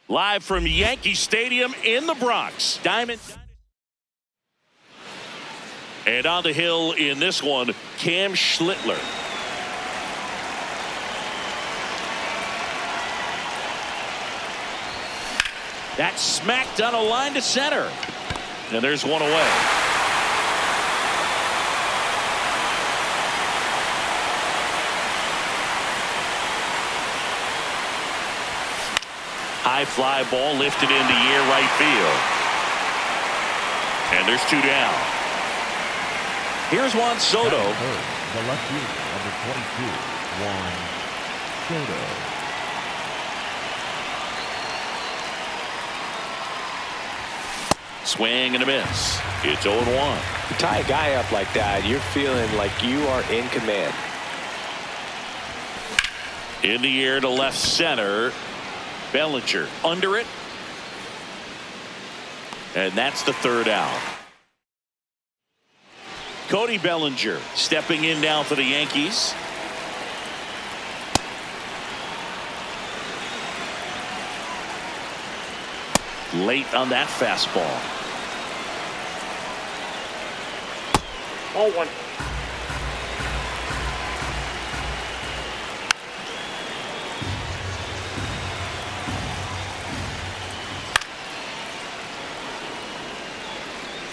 Live from Yankee Stadium in the Bronx. Diamond. And on the hill in this one, Cam Schlittler. That's smacked on a line to center. And there's one away. High fly ball lifted into air right field. And there's two down. Here's Juan Soto. The left fielder, number 22, Juan Soto. Swing and a miss. It's 0-1. You tie a guy up like that, you're feeling like you are in command. In the air to left center. Bellinger under it. And that's the third out. Cody Bellinger stepping in now for the Yankees. Late on that fastball. 0-1.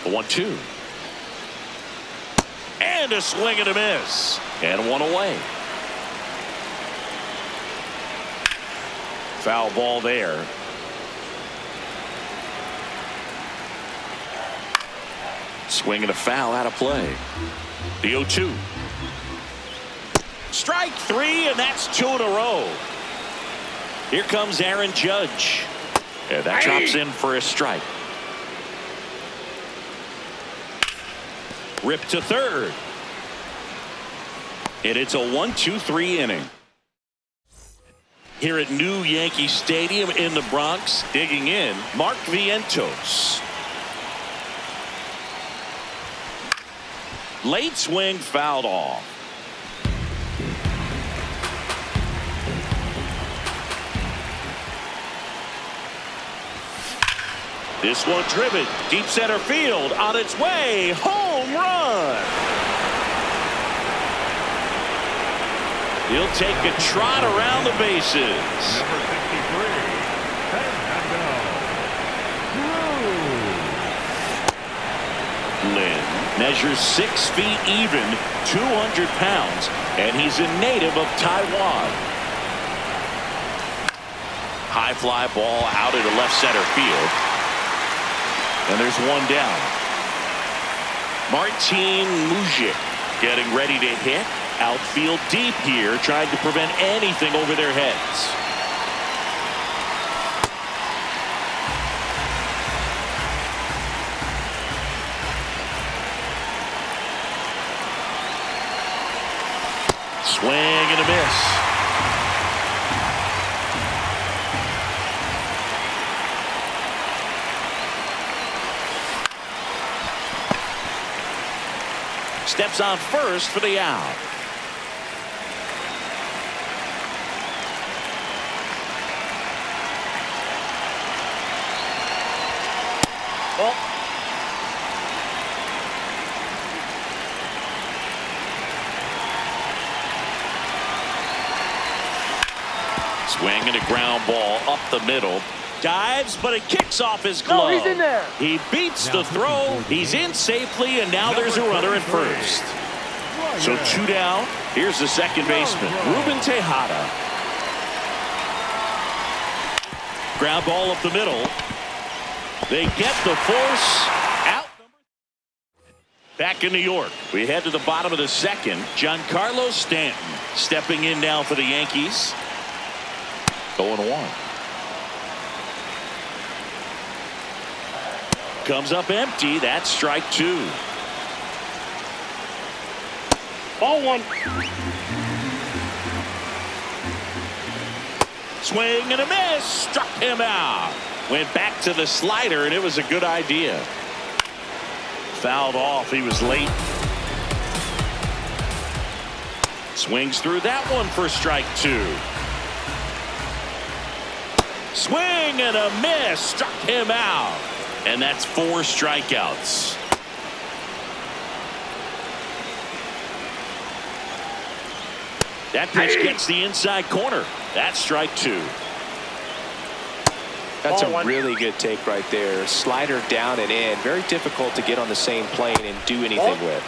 The 1-2. And a swing and a miss. And one away. Foul ball there. Swing and a foul out of play. The 0-2. Strike three, and that's two in a row. Here comes Aaron Judge. And that drops in for a strike. Ripped to third. And it's a 1-2-3 inning. Here at New Yankee Stadium in the Bronx, digging in, Mark Vientos. Late swing fouled off. This one driven deep center field on its way. Home run. He'll take a trot around the bases. Number 63, Fernando. Lynn measures 6 feet even, 200 pounds, and he's a native of Taiwan. High fly ball out into left center field. And there's one down. Martin Mujic getting ready to hit. Outfield deep here, trying to prevent anything over their heads. Swing and a miss. Steps on first for the out. Swing and a ground ball up the middle. Dives, but it kicks off his glove. No, he's in there. He beats the throw. He's in safely, and now there's a runner at first. So two down. Here's the second baseman, Ruben Tejada. Ground ball up the middle. They get the force out. Back in New York, we head to the bottom of the second. Giancarlo Stanton stepping in now for the Yankees. 0-1. Comes up empty. That's strike two. Ball one. Swing and a miss. Struck him out. Went back to the slider, and it was a good idea. Fouled off. He was late. Swings through that one for strike two. Swing and a miss. Struck him out. And that's 4 strikeouts. That pitch gets the inside corner. That's strike two. That's a really good take right there. Slider down and in. Very difficult to get on the same plane and do anything with.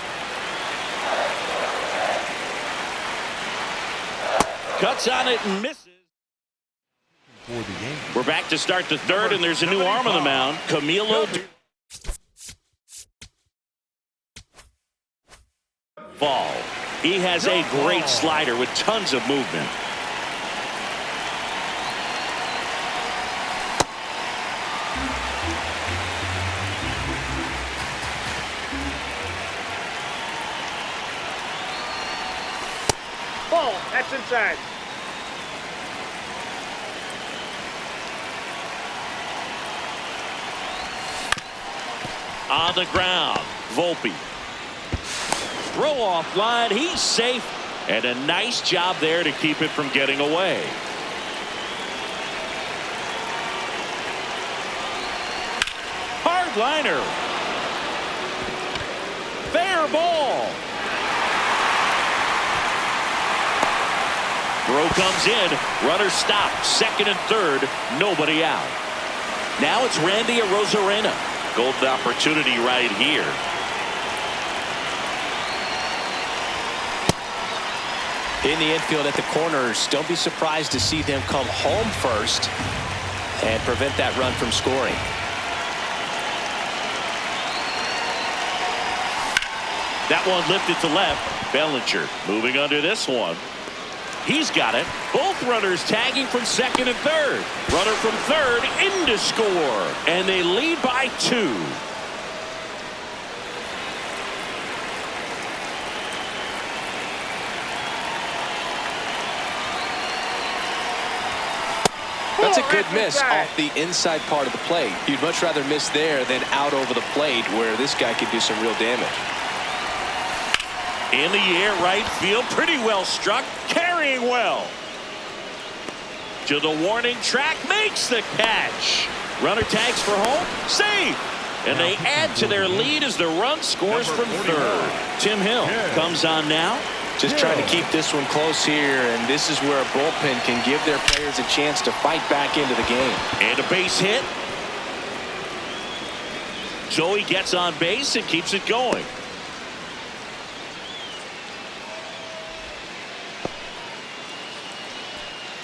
Cuts on it and misses. We're back to start the third, and there's a new arm on the mound. Camilo Ball. He has a great slider with tons of movement. Ball. That's inside. On the ground, Volpe. Throw off line. He's safe. And a nice job there to keep it from getting away. Hard liner. Fair ball. Throw comes in. Runner stopped. Second and third. Nobody out. Now it's Randy Arozarena. Golden opportunity right here. In the infield at the corners, don't be surprised to see them come home first and prevent that run from scoring. That one lifted to left. Bellinger moving under this one. He's got it. Both runners tagging from second and third. Runner from third in to score. And they lead by 2. That's a good miss off the inside part of the plate. You'd much rather miss there than out over the plate where this guy could do some real damage. In the air, right field, pretty well struck, carrying well. To the warning track, makes the catch. Runner tags for home, safe. And they add to their lead as the run scores from third. Tim Hill comes on now. Just trying to keep this one close here, and this is where a bullpen can give their players a chance to fight back into the game. And a base hit. So he gets on base and keeps it going.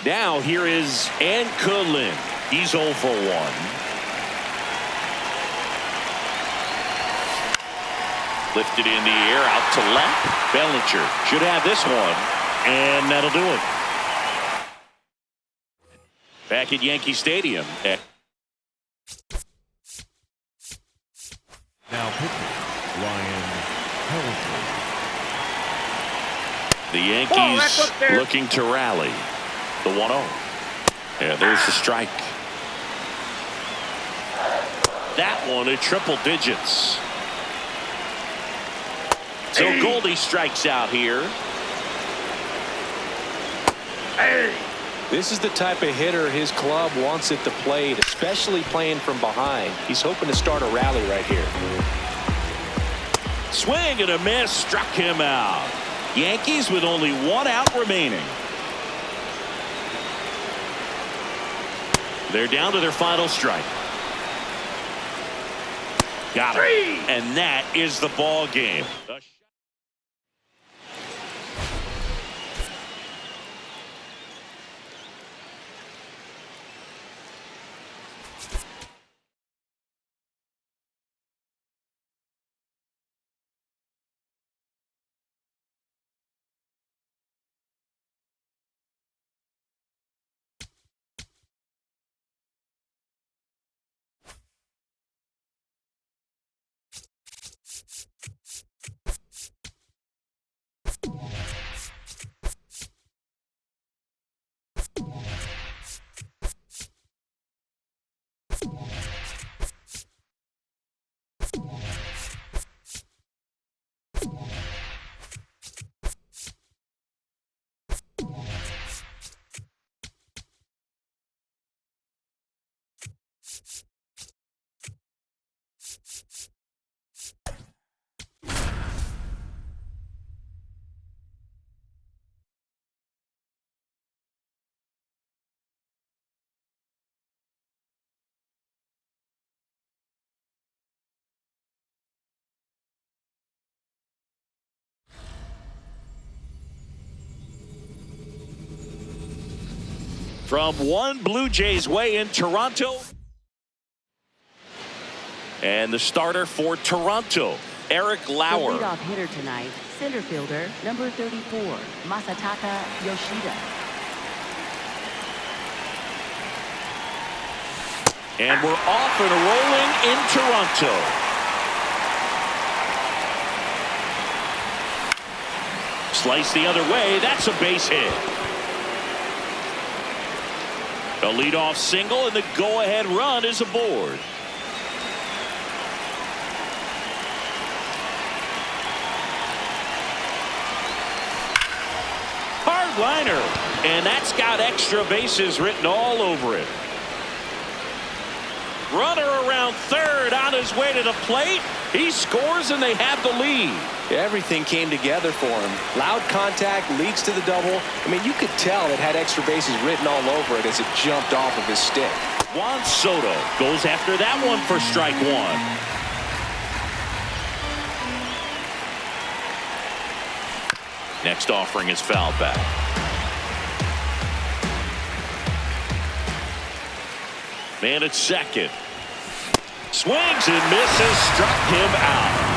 Now here is Anculin. He's 0 for 1. Lifted in the air, out to left. Bellinger should have this one, and that'll do it. Back at Yankee Stadium. Now pitching, Ryan Helsley. The Yankees looking to rally. The 1-0. Yeah, there's the strike. That one at triple digits. So Goldie strikes out here. This is the type of hitter his club wants at the plate, especially playing from behind. He's hoping to start a rally right here. Swing and a miss, struck him out. Yankees with only 1 out remaining. They're down to their final strike. Got it. And that is the ball game. From one Blue Jays way in Toronto. And the starter for Toronto, Eric Lauer. The leadoff hitter tonight, center fielder, number 34, Masataka Yoshida. And we're off and rolling in Toronto. Slice the other way. That's a base hit. A leadoff single, and the go-ahead run is aboard. Hard liner, and that's got extra bases written all over it. Runner around third on his way to the plate. He scores and they have the lead. Everything came together for him. Loud contact leads to the double. I mean, you could tell it had extra bases written all over it as it jumped off of his stick. Juan Soto goes after that one for strike one. Next offering is fouled back. Man at second. Swings and misses, struck him out.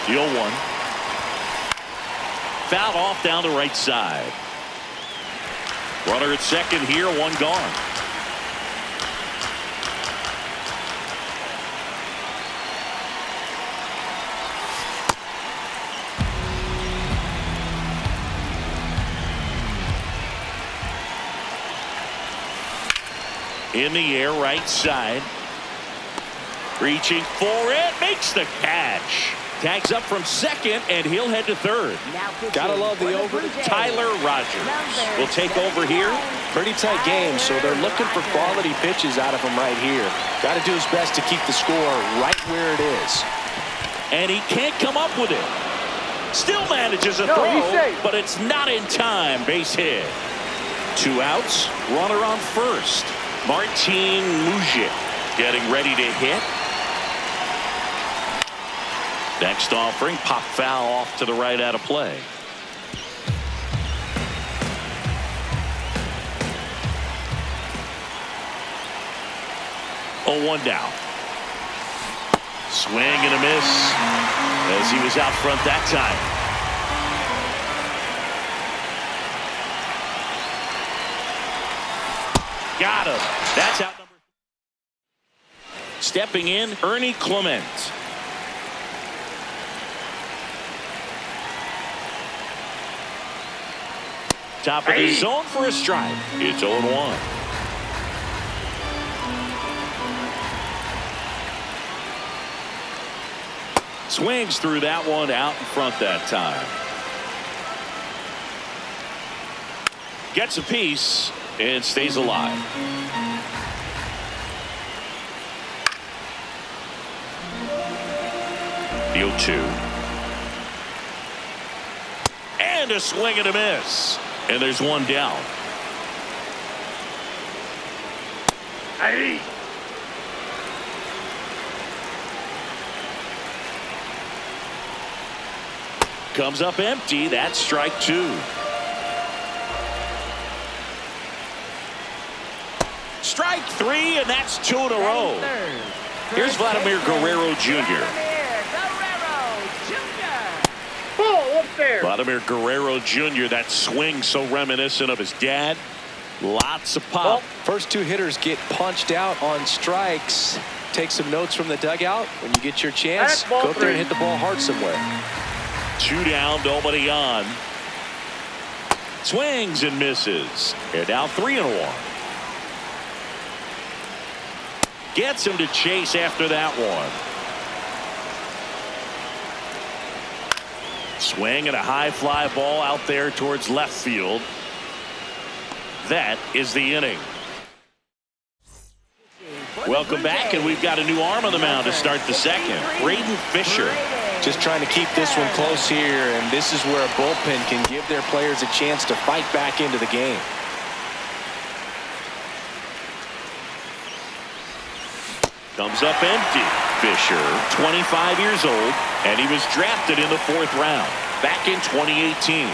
The 0-1. Fouled off down the right side. Runner at second here, one gone. In the air, right side. Reaching for it, makes the catch. Tags up from second, and he'll head to third. Gotta love the over. Tyler Rogers will take over here. Pretty tight game, so they're looking for quality pitches out of him right here. Got to do his best to keep the score right where it is. And he can't come up with it. Still manages a throw, but it's not in time. Base hit. 2 outs, runner on first. Martin Mujic getting ready to hit. Next offering, pop foul off to the right out of play. Oh, 1 down. Swing and a miss as he was out front that time. Got him. That's out number. Stepping in, Ernie Clement. Top of the zone for a strike. It's 0-1. Swings through that one out in front that time. Gets a piece and stays alive. The 0-2. And a swing and a miss. And there's 1 down. Hey. Comes up empty. That's strike 2. Strike 3, and that's 2 in a row. Here's Vladimir Guerrero Jr. Ball up there. Vladimir Guerrero Jr. That swing so reminiscent of his dad. Lots of pop. First 2 hitters get punched out on strikes. Take some notes from the dugout. When you get your chance, go up there and hit the ball hard somewhere. 2 down, nobody on. Swings and misses. They're down 3-1. gets him to chase after that one. Swing and a high fly ball out there towards left field. That is the inning. Welcome back, and we've got a new arm on the mound to start the second. Braden Fisher. Just trying to keep this one close here, and this is where a bullpen can give their players a chance to fight back into the game. Comes up empty. Fisher, 25 years old, and he was drafted in the 4th round back in 2018.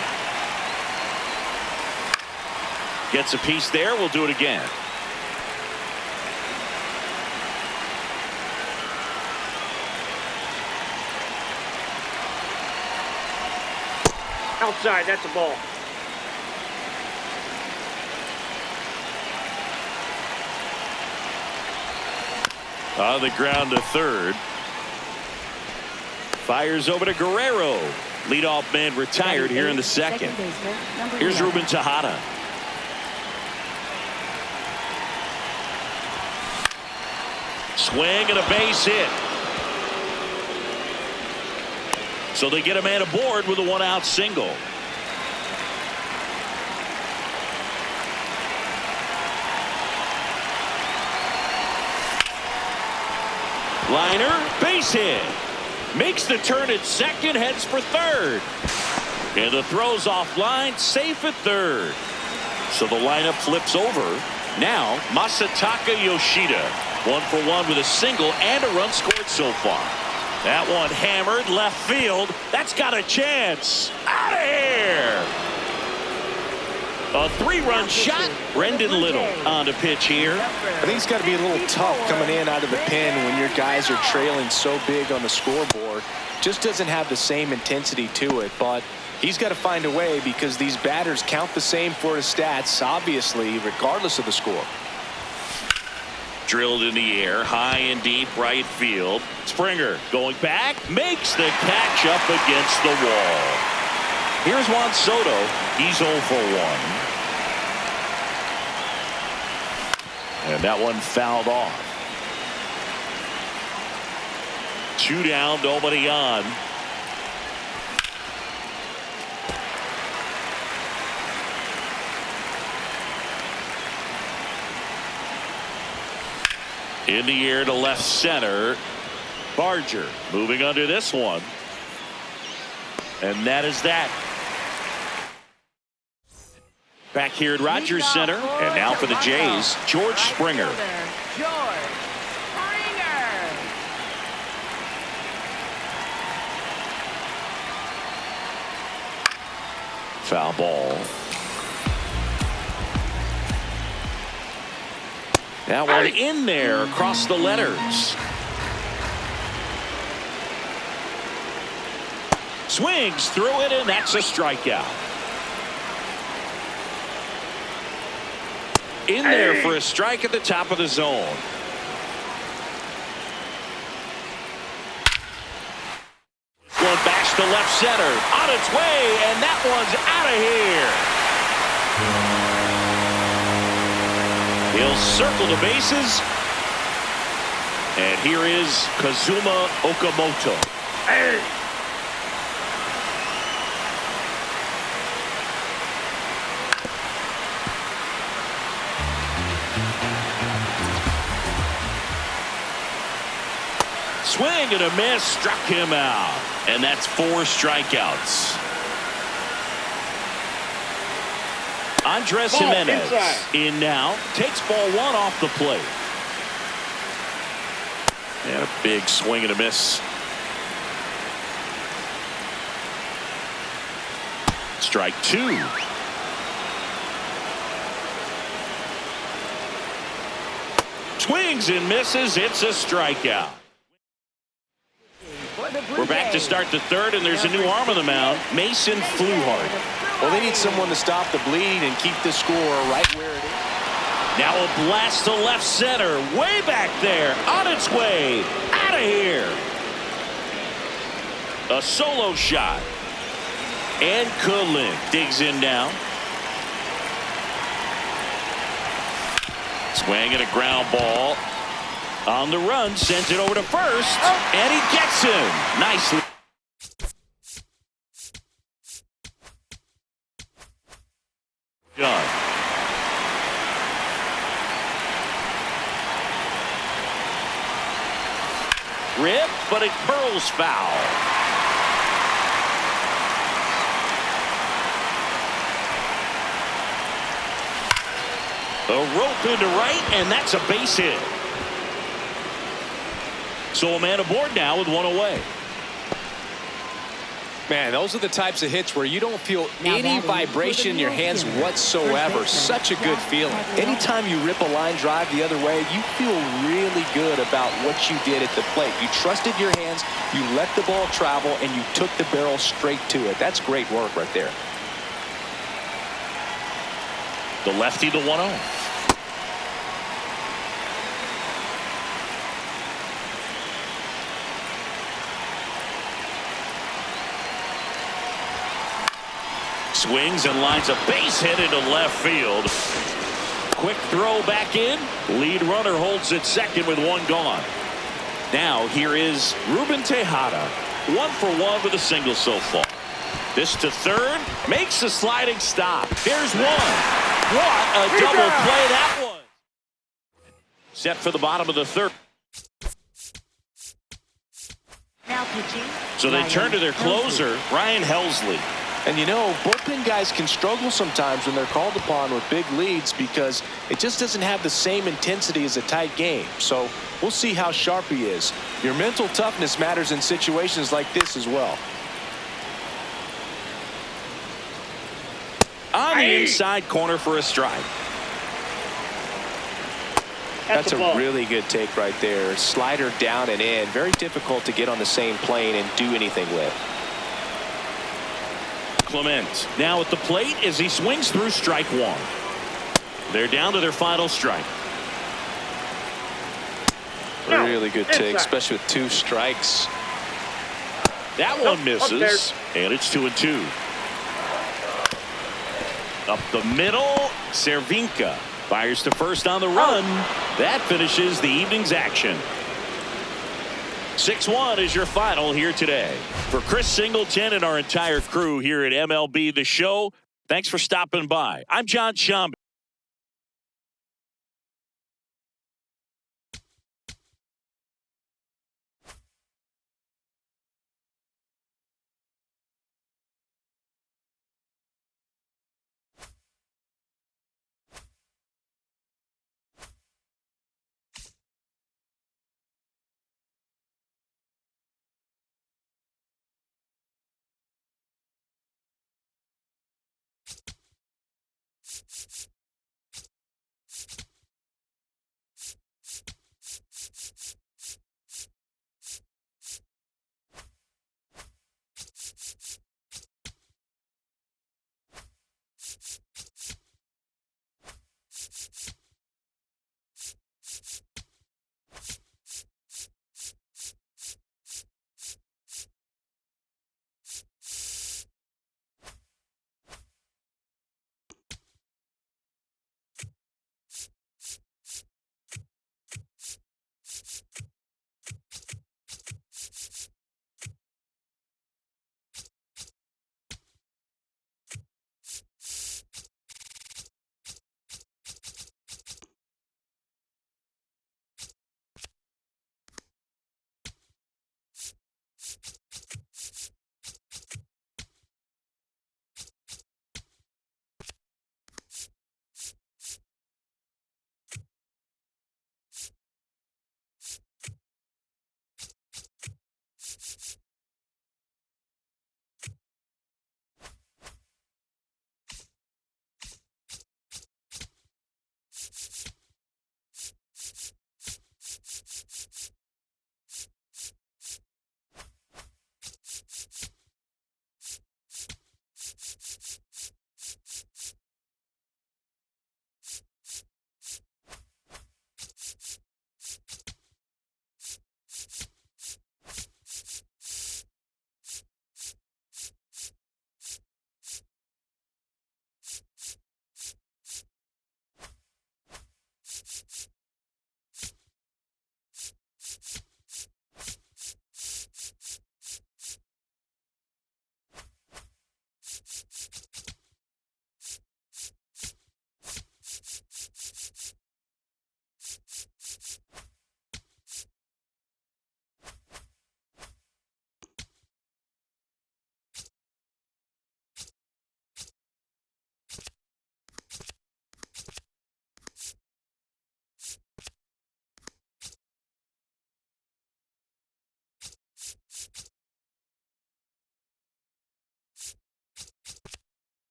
Gets a piece there. We'll do it again. Outside, that's a ball. On the ground to third. Fires over to Guerrero. Leadoff man retired here in the second. Here's Ruben Tejada. Swing and a base hit. So they get a man aboard with a 1-out single. Liner, base hit. Makes the turn at second, heads for third. And the throw's offline, safe at third. So the lineup flips over. Now, Masataka Yoshida. 1 for 1 with a single and a run scored so far. That one hammered left field. That's got a chance. Out of here. A 3-run shot. Brendan Little on to pitch here. I think it's got to be a little tough coming in out of the pen when your guys are trailing so big on the scoreboard. Just doesn't have the same intensity to it, but he's got to find a way because these batters count the same for his stats, obviously, regardless of the score. Drilled in the air, high and deep right field. Springer going back, makes the catch up against the wall. Here's Juan Soto. He's 0 for 1. And that one fouled off. 2 down, nobody on. In the air to left center. Barger moving under this one. And that is that. Back here at Rogers Center. And now for the Jays, George Springer. Foul ball. That one in there across the letters. Swings through it, and that's a strikeout. In there for a strike at the top of the zone. Going back to left center. On its way, and that one's out of here. He'll circle the bases. And here is Kazuma Okamoto. Hey. Swing and a miss, struck him out. And that's 4 strikeouts. Andres Jimenez in now, takes ball 1 off the plate. And a big swing and a miss. Strike 2. Swings and misses, it's a strikeout. We're back to start the third, and there's a new arm on the mound, Mason Fluhardt. Well, they need someone to stop the bleed and keep the score right where it is. Now a blast to left center, way back there, on its way, out of here. A solo shot. And Cullen digs in now. Swing and a ground ball. On the run, sends it over to first, and he gets him. Nicely done. Rip, but it curls foul. A rope into right, and that's a base hit. So a man aboard now with one away. Man, those are the types of hits where you don't feel Now any batting vibration in your hands First whatsoever. baseman, Such a good Jack feeling. Pagliaro. Anytime you rip a line drive the other way, you feel really good about what you did at the plate. You trusted your hands, you let the ball travel, and you took the barrel straight to it. That's great work right there. The lefty, the 1-0. Swings and lines a base hit into left field. Quick throw back in. Lead runner holds at second with one gone. Now here is Ruben Tejada. 1 for 1 with a single so far. This to third. Makes a sliding stop. There's one. What a double play that was. Set for the bottom of the third. Now pitching. So they Ryan turn to their closer, Ryan Helsley. And you know, bullpen guys can struggle sometimes when they're called upon with big leads because it just doesn't have the same intensity as a tight game. So we'll see how sharp he is. Your mental toughness matters in situations like this as well. On the inside corner for a strike. That's a a ball. really good take right there. Slider down and in. Very difficult to get on the same plane and do anything with. Clement now at the plate as he swings through strike one. They're down to their final strike. No, Really good take, inside. especially with 2 strikes. That Nope, one up misses, and it's 2-2. Up the middle, Cervinka fires to first on the run. That finishes the evening's action. 6-1 is your final here today. For Chris Singleton and our entire crew here at MLB The Show, thanks for stopping by. I'm John Shambi.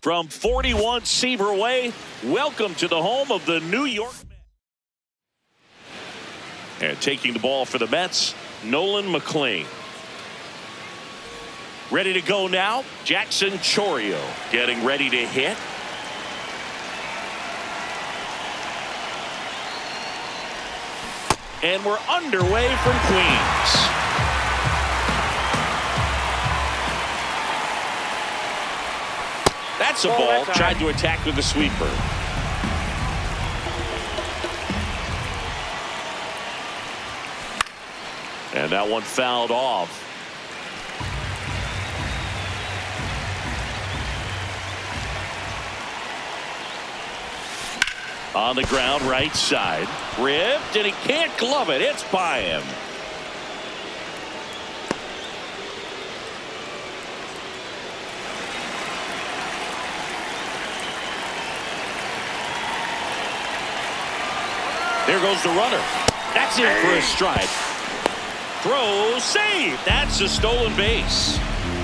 From 41 Seaver Way, welcome to the home of the New York Mets. And taking the ball for the Mets, Nolan McLean. Ready to go now, Jackson Chourio getting ready to hit. And we're underway from Queens. That's a ball. Tried to attack with the sweeper. And that one fouled off. On the ground, right side. Ripped, and he can't glove it. It's by him. There goes the runner. That's in for a strike. Throw, save. That's a stolen base.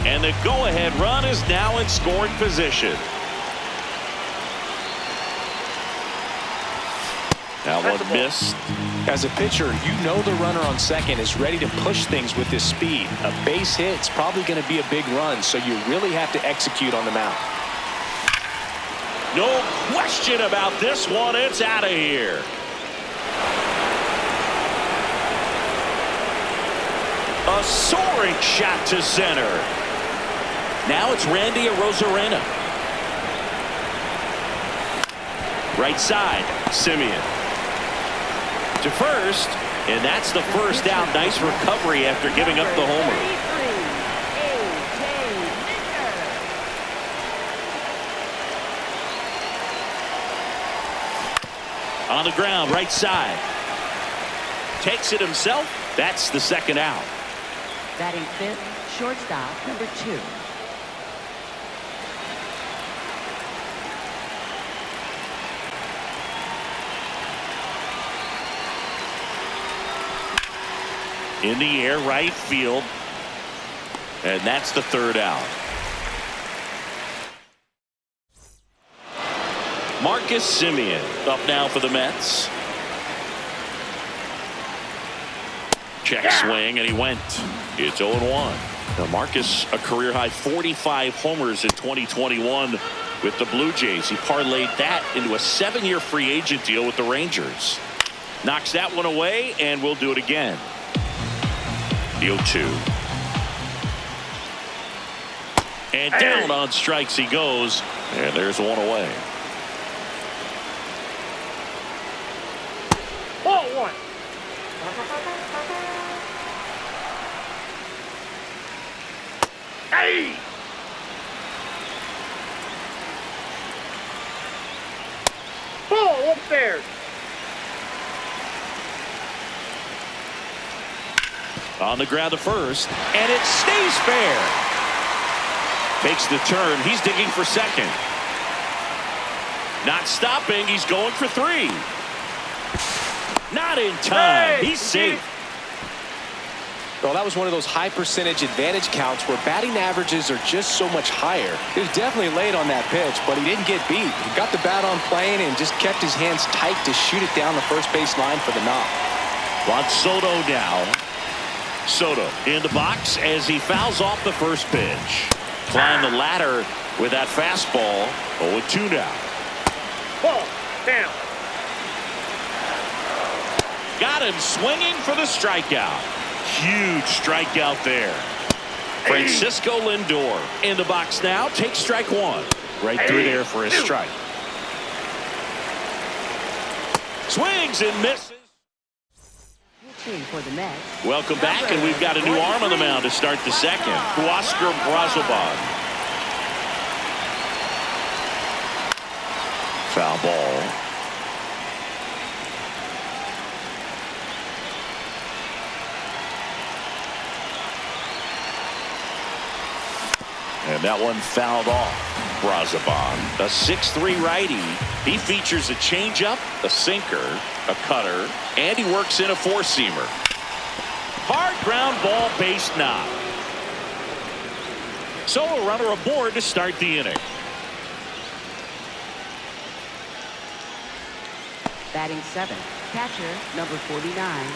And the go-ahead run is now in scoring position. That one missed. As a pitcher, you know the runner on second is ready to push things with his speed. A base hit is probably going to be a big run, so you really have to execute on the mound. No question about this one. It's out of here. A soaring shot to center. Now it's Randy Arozarena. Right side, Simeon. to first, and that's the first out. Nice recovery after giving up the homer. On the ground, right side. Takes it himself. That's the second out. Batting fifth, shortstop, number 2. In the air, right field. And that's the third out. Marcus Semien up now for the Mets. Check swing, and he went. It's 0-1. Now Marcus, a career-high 45 homers in 2021 with the Blue Jays. He parlayed that into a 7-year free agent deal with the Rangers. Knocks that one away, and we'll do it again. The 0-2. And down on strikes he goes, and there's one away. Ball 1. Hey! Ball upstairs. On the ground to first, and it stays fair. Makes the turn. He's digging for second. Not stopping. He's going for 3. Not in time. He's safe. Well, that was one of those high percentage advantage counts where batting averages are just so much higher. He was definitely late on that pitch, but he didn't get beat. He got the bat on plane and just kept his hands tight to shoot it down the first base line for the knock. Juan Soto now. Soto in the box as he fouls off the first pitch. Climb the ladder with that fastball. 0-2 now. Ball down. Got him swinging for the strikeout. Huge strikeout there. Francisco Lindor in the box now. Takes strike 1. Right through there for a strike. Swings and misses. Pitching for the Mets. Welcome back, and we've got a new arm on the mound to start the second. Oscar Brazoban. Foul ball. And that one fouled off. Brazoban, a 6'3" righty. He features a changeup, a sinker, a cutter, and he works in a 4-seamer. Hard ground ball, base knock. So a runner aboard to start the inning. Batting 7th, catcher, number 49.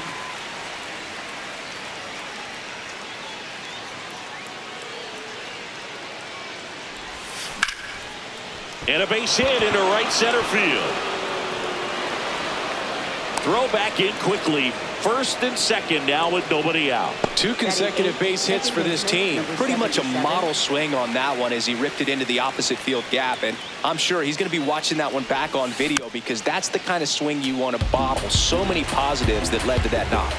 And a base hit into right center field. Throw back in quickly. First and second now with nobody out. 2 consecutive base hits for this team. Pretty much a model swing on that one as he ripped it into the opposite field gap. And I'm sure he's going to be watching that one back on video because that's the kind of swing you want to bottle. So many positives that led to that knock.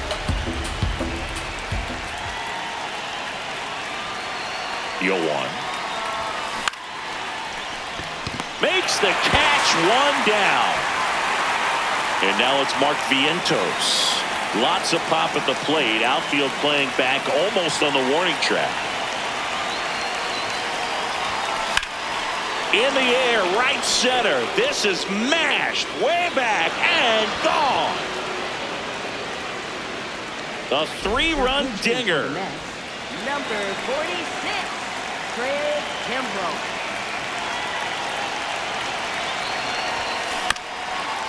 The 0-1. Makes the catch, 1 down. And now it's Mark Vientos. Lots of pop at the plate. Outfield playing back almost on the warning track. In the air, right center. This is mashed way back and gone. A 3-run dinger. Number 46, Craig Kimbrell.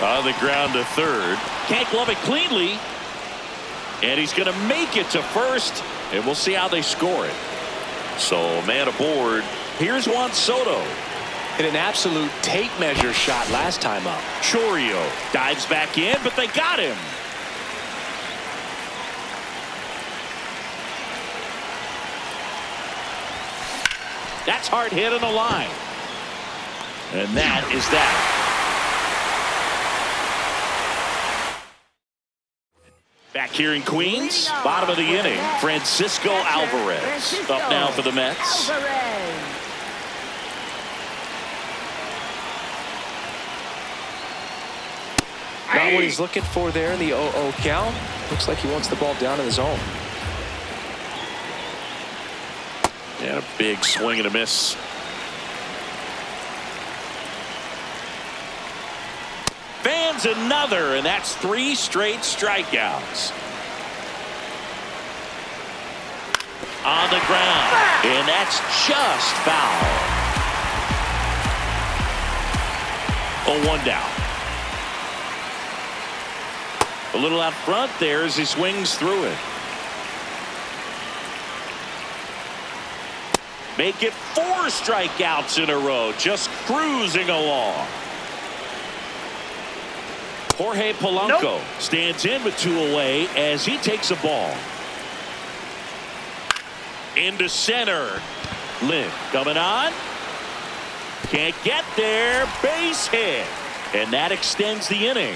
On the ground to third. Can't glove it cleanly. And he's going to make it to first. And we'll see how they score it. So man aboard. Here's Juan Soto. Hit an absolute tape measure shot last time up. Chourio dives back in, but they got him. That's hard hit on the line. And that is that. Back here in Queens, bottom of the inning, Francisco Alvarez up now for the Mets. Not what he's looking for there in the 0-0 count. Looks like he wants the ball down in the zone. And a big swing and a miss. Fans another, and that's 3 straight strikeouts. On the ground, and that's just foul. 0-1 down. A little out front there as he swings through it. Make it 4 strikeouts in a row, just cruising along. Jorge Polanco stands in with 2 away as he takes a ball. Into center. Lynn coming on. Can't get there. Base hit. And that extends the inning.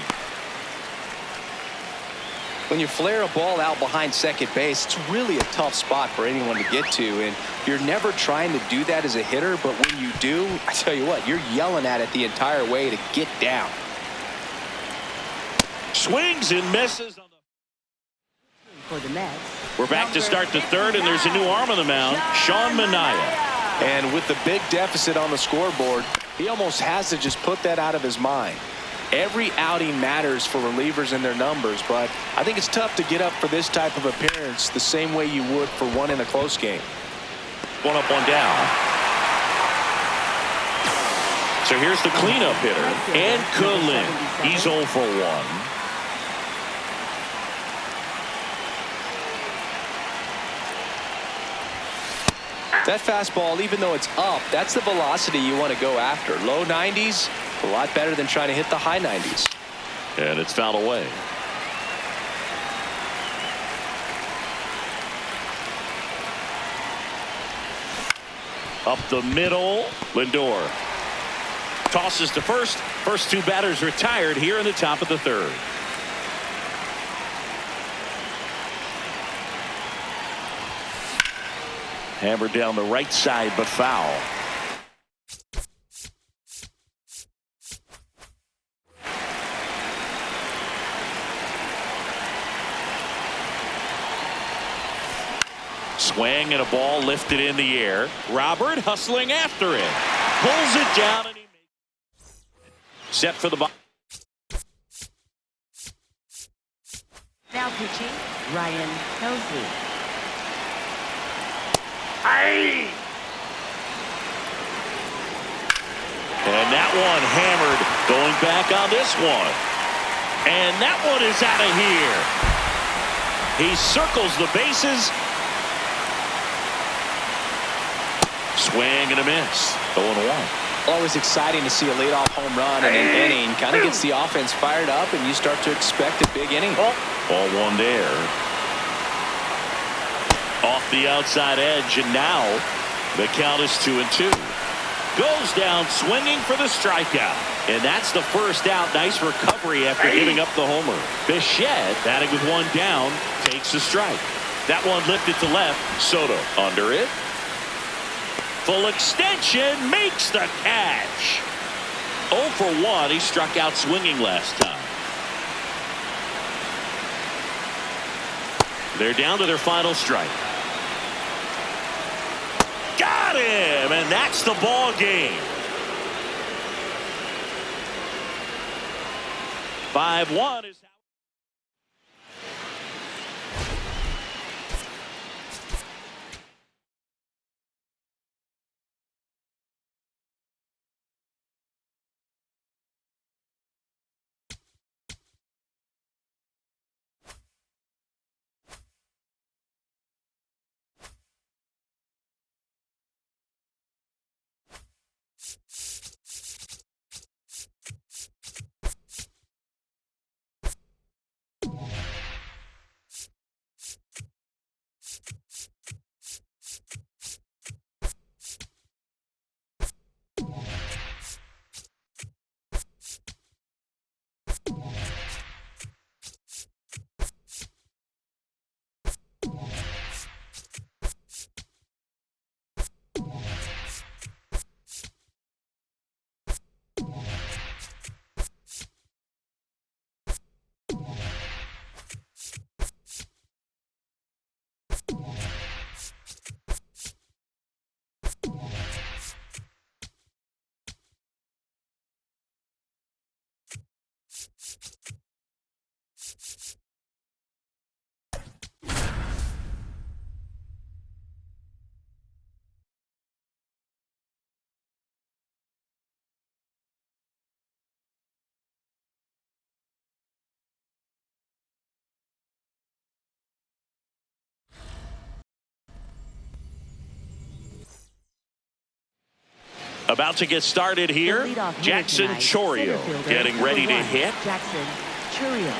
When you flare a ball out behind second base, it's really a tough spot for anyone to get to, and you're never trying to do that as a hitter, but when you do, I tell you what, you're yelling at it the entire way to get down. Swings and misses on For the Mets. We're back to start the third, and there's a new arm on the mound, Sean Manaea. And with the big deficit on the scoreboard, he almost has to just put that out of his mind. Every outing matters for relievers and their numbers, but I think it's tough to get up for this type of appearance the same way you would for one in a close game. 1 up, 1 down. So here's the cleanup hitter, Ed Cullen. He's 0 for 1. That fastball, even though it's up, that's the velocity you want to go after. Low 90s, a lot better than trying to hit the high 90s. And it's fouled away. Up the middle, Lindor tosses to first. First 2 batters retired here in the top of the third. Hammered down the right side, but foul. Swing and a ball lifted in the air. Robert hustling after it. Pulls it down and he makes it. Set for the ball. Now pitching, Ryan Helsley. And that one hammered, going back on this one. And that one is out of here. He circles the bases. Swing and a miss. 0-1. Always exciting to see a leadoff home run in an inning. Kind of gets the offense fired up, and you start to expect a big inning. Ball 1 there. Off the outside edge, and now the count is 2-2. Goes down swinging for the strikeout, and that's the first out. Nice recovery after giving up the homer. Bichette, batting with 1 down, takes the strike. That one lifted to left. Soto under it. Full extension, makes the catch. 0 for 1. He struck out swinging last time. They're down to their final strike. Got him, and that's the ball game. 5-1 is About to get started here. Jackson Chourio getting ready to hit. Jackson Chourio.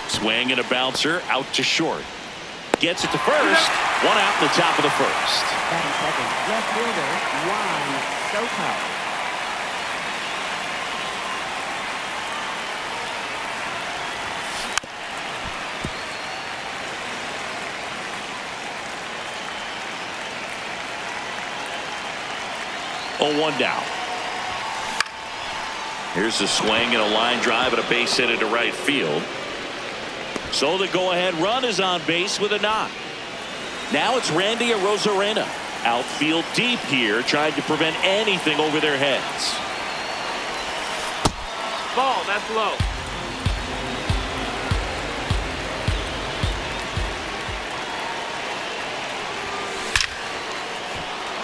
Swing and a bouncer out to short. Gets it to first. One out in the top of the first. Batting second, left fielder Juan Soto. Oh, 1 down. Here's a swing and a line drive and a base hit into right field. So the go-ahead run is on base with a knock. Now it's Randy Arozarena. Outfield deep here, trying to prevent anything over their heads. Ball, that's low.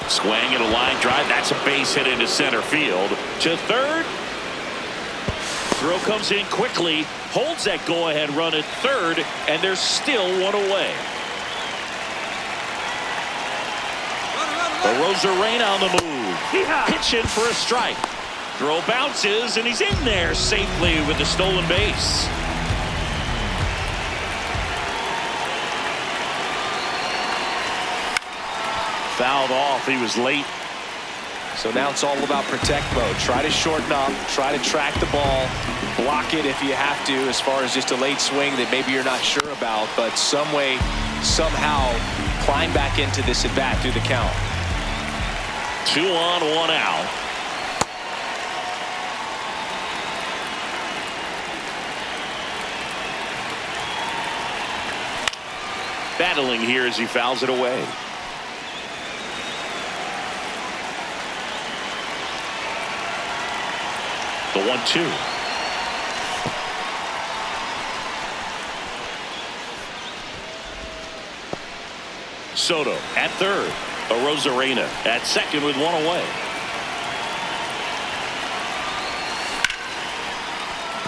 Swing and a line drive. That's a base hit into center field. To third. Throw comes in quickly. Holds that go-ahead run at third. And there's still one away. Arozarena on the move. Pitching for a strike. Throw bounces, and he's in there safely with the stolen base. Fouled off. He was late. So now it's all about protect mode. Try to shorten up, try to track the ball, block it if you have to, as far as just a late swing that maybe you're not sure about, but some way, somehow climb back into this at bat through the count. 2 on, 1 out. Battling here as he fouls it away. The 1-2. Soto at third. Arozarena at second with 1 away.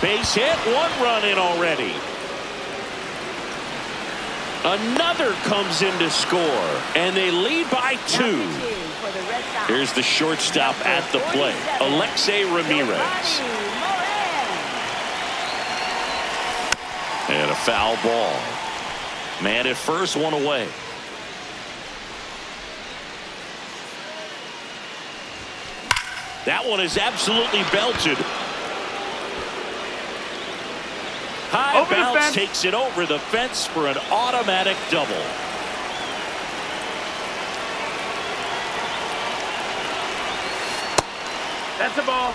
Base hit, 1 run in already. Another comes in to score, and they lead by 2. Here's the shortstop at the plate, Alexei Ramirez. And a foul ball. Man at first, 1 away. That one is absolutely belted. High Over the bounce fence. takes it over the fence for an automatic double. That's a ball.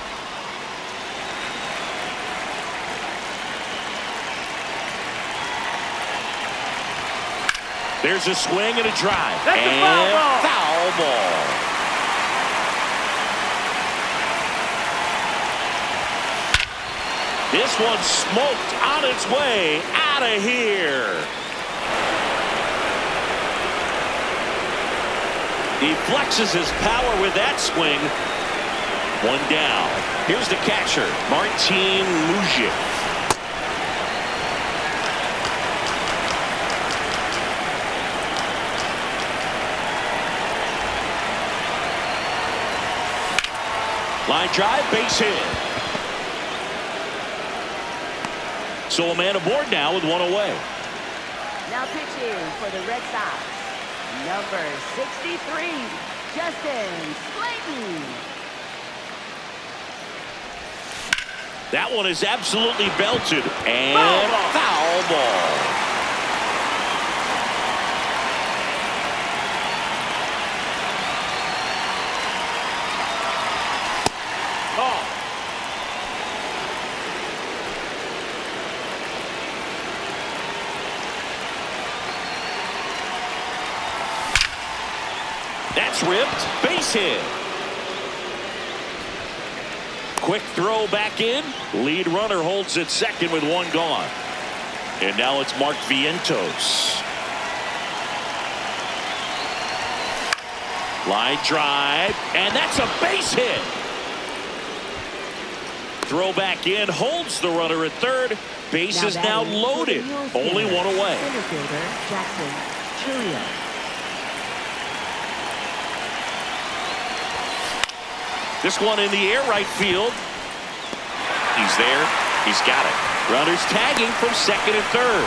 There's a swing and a drive. That's a foul ball. Foul ball. This one smoked on its way out of here. He flexes his power with that swing. 1 down. Here's the catcher, Martin Lujic. Line drive, base hit. So a man aboard now with 1 away. Now pitching for the Red Sox, number 63, Justin Slayton. That one is absolutely belted. And foul ball. That's ripped. Base hit. Quick throw back in. Lead runner holds at second with one gone. And now it's Mark Vientos. Line drive, and that's a base hit. Throw back in, holds the runner at third. Base is now loaded. Only one away. Center fielder Jackson Chourio. This one in the air, right field. He's there. He's got it. Runners tagging from second and third.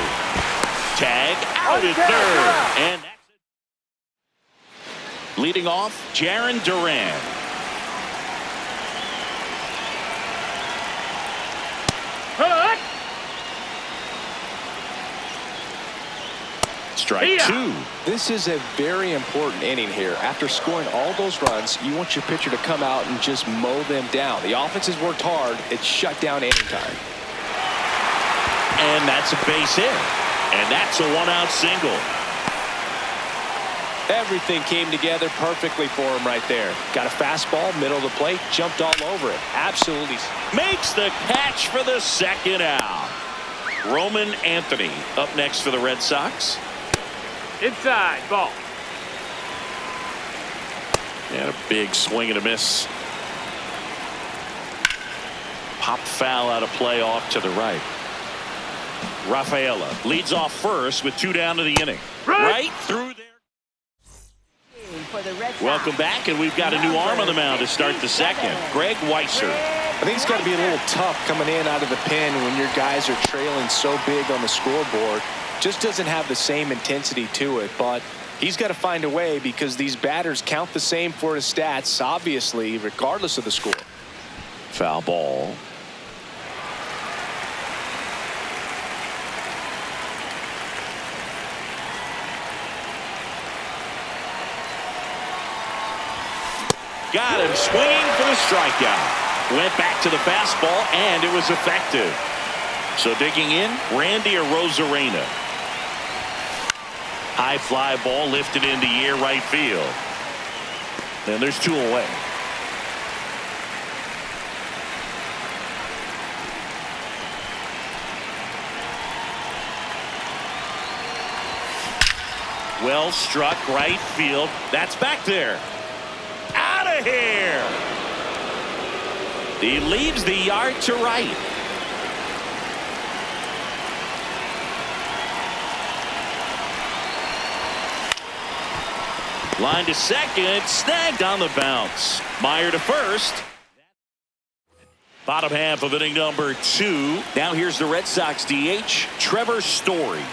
Tag out at third. And that's it. Leading off, Jarren Duran. Strike two. This is a very important inning here. After scoring all those runs, you want your pitcher to come out and just mow them down. The offense has worked hard. It's shut down anytime. And that's a base hit. And that's a one-out single. Everything came together perfectly for him right there. Got a fastball, middle of the plate, jumped all over it. Absolutely. Makes the catch for the second out. Roman Anthony up next for the Red Sox. Inside, ball. And a big swing and a miss. Pop foul out of play off to the right. Rafaela leads off first with two down to the inning. Right through there. For the Red Sox. Welcome back, and we've got a new arm on the mound to start the second. Greg Weisser. I think it's got to be a little tough coming in out of the pen when your guys are trailing so big on the scoreboard. Just doesn't have the same intensity to it, but he's got to find a way because these batters count the same for his stats, obviously, regardless of the score. Foul ball. Got him swinging for the strikeout. Went back to the fastball, and it was effective. So digging in, Randy Arozarena. High fly ball lifted in the air, right field. And there's two away. Well struck, right field. That's back there. Out of here. He leaves the yard to right. Line to second, snagged on the bounce. Meyer to first. Bottom half of inning number 2. Now here's the Red Sox DH, Trevor Story.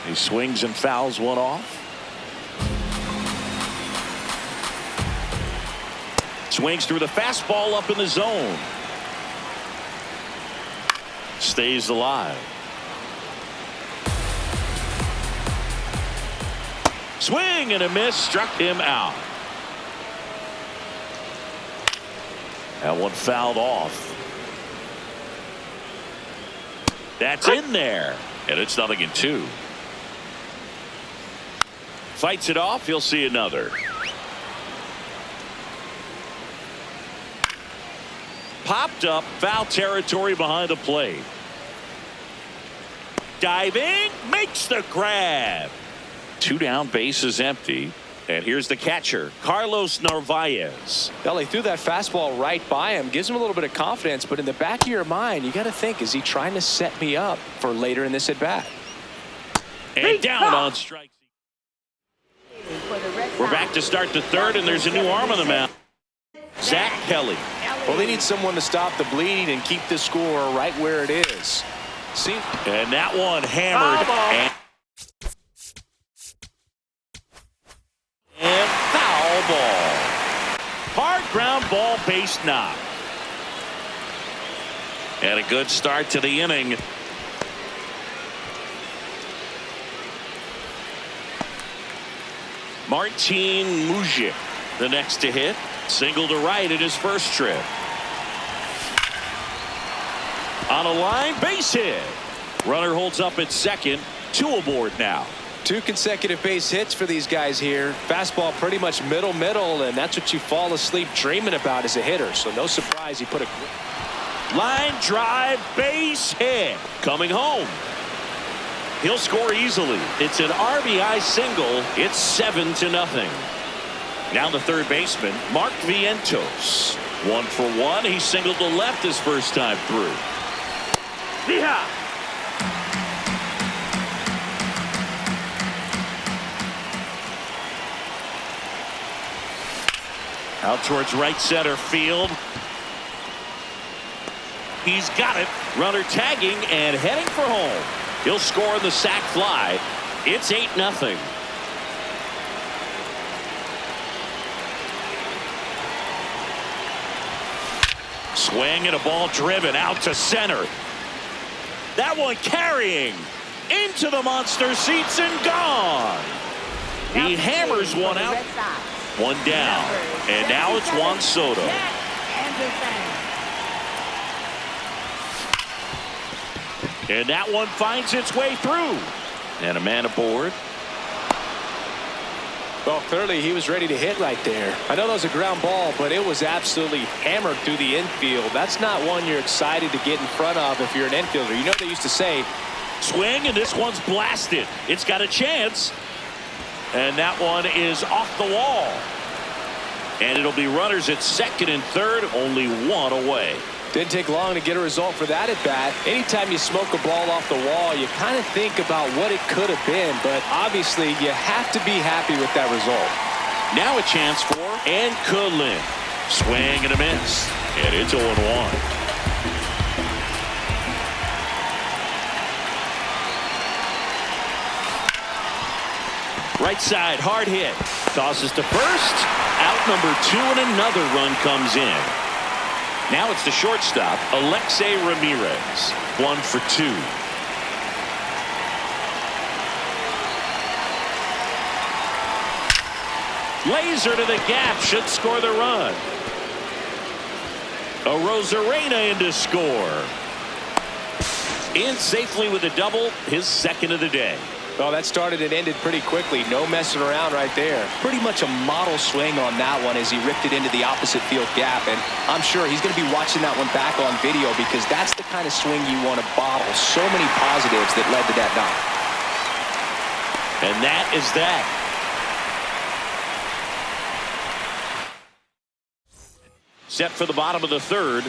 He swings and fouls one off. Swings through the fastball up in the zone. Stays alive. Swing and a miss, struck him out. That one fouled off. That's in there, and it's 0-2. Fights it off. He'll see another. Popped up, foul territory behind the plate. Diving, makes the grab. 2 down, base is empty. And here's the catcher, Carlos Narvaez. Well, he threw that fastball right by him, gives him a little bit of confidence, but in the back of your mind, you got to think, is he trying to set me up for later in this at bat? And down on strike. We're back to start the third, and there's a new arm on the mound. Zach Kelly. Well, they need someone to stop the bleeding and keep the score right where it is. See? And that one hammered. And foul ball. Hard ground ball, base knock. And a good start to the inning. Martin Mujic, the next to hit. Single to right in his first trip. On a line, base hit. Runner holds up at second. 2 aboard now. 2 consecutive base hits for these guys here. Fastball pretty much middle, and that's what you fall asleep dreaming about as a hitter. So no surprise he put a line drive, base hit. Coming home. He'll score easily. It's an RBI single. It's 7-0. Now the third baseman, Mark Vientos. 1 for 1. He singled to left his first time through. Yeehaw! Out towards right center field. He's got it. Runner tagging and heading for home. He'll score in the sac fly. It's 8-0. Swing and a ball driven out to center. That one carrying into the monster seats and gone. He hammers one out. One down. And now it's Juan Soto. And that one finds its way through. And a man aboard. Well, clearly he was ready to hit right there. I know that was a ground ball, but it was absolutely hammered through the infield. That's not one you're excited to get in front of if you're an infielder. You know what they used to say? Swing, and this one's blasted. It's got a chance. And that one is off the wall. And it'll be runners at second and third, only one away. Didn't take long to get a result for that at bat. Anytime you smoke a ball off the wall, you kind of think about what it could have been, but obviously you have to be happy with that result. Now a chance for Anculin. Swing and a miss. And it's 0-1. Right side, hard hit. Tosses to first. Out number 2, and another run comes in. Now it's the shortstop, Alexei Ramirez. 1 for 2. Laser to the gap, should score the run. A Rosarena in to score. In safely with a double, his second of the day. Well, that started and ended pretty quickly. No messing around right there. Pretty much a model swing on that one as he ripped it into the opposite field gap. And I'm sure he's going to be watching that one back on video because that's the kind of swing you want to bottle. So many positives that led to that knock. And that is that. Set for the bottom of the third.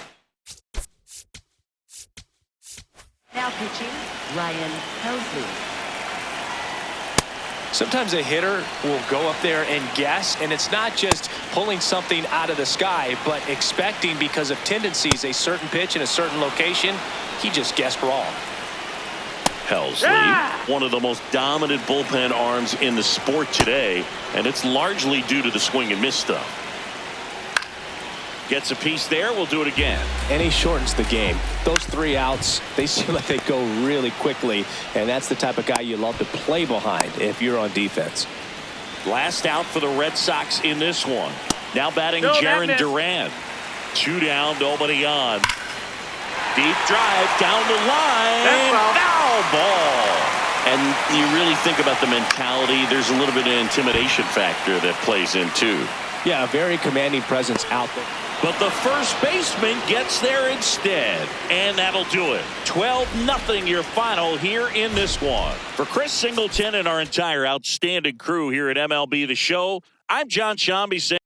Now pitching, Ryan Helsley. Sometimes a hitter will go up there and guess, and it's not just pulling something out of the sky, but expecting because of tendencies a certain pitch in a certain location. He just guessed wrong. Helsley, one of the most dominant bullpen arms in the sport today, and it's largely due to the swing and miss stuff. Gets a piece there. We'll do it again. And he shortens the game. Those 3 outs, they seem like they go really quickly, and that's the type of guy you love to play behind if you're on defense. Last out for the Red Sox in this one. Now batting Jarren Duran. 2 down, nobody on. Deep drive down the line. Foul ball. And you really think about the mentality. There's a little bit of intimidation factor that plays in too. Yeah, a very commanding presence out there. But the first baseman gets there instead. And that'll do it. 12-0 your final here in this one. For Chris Singleton and our entire outstanding crew here at MLB The Show, I'm John Shambi saying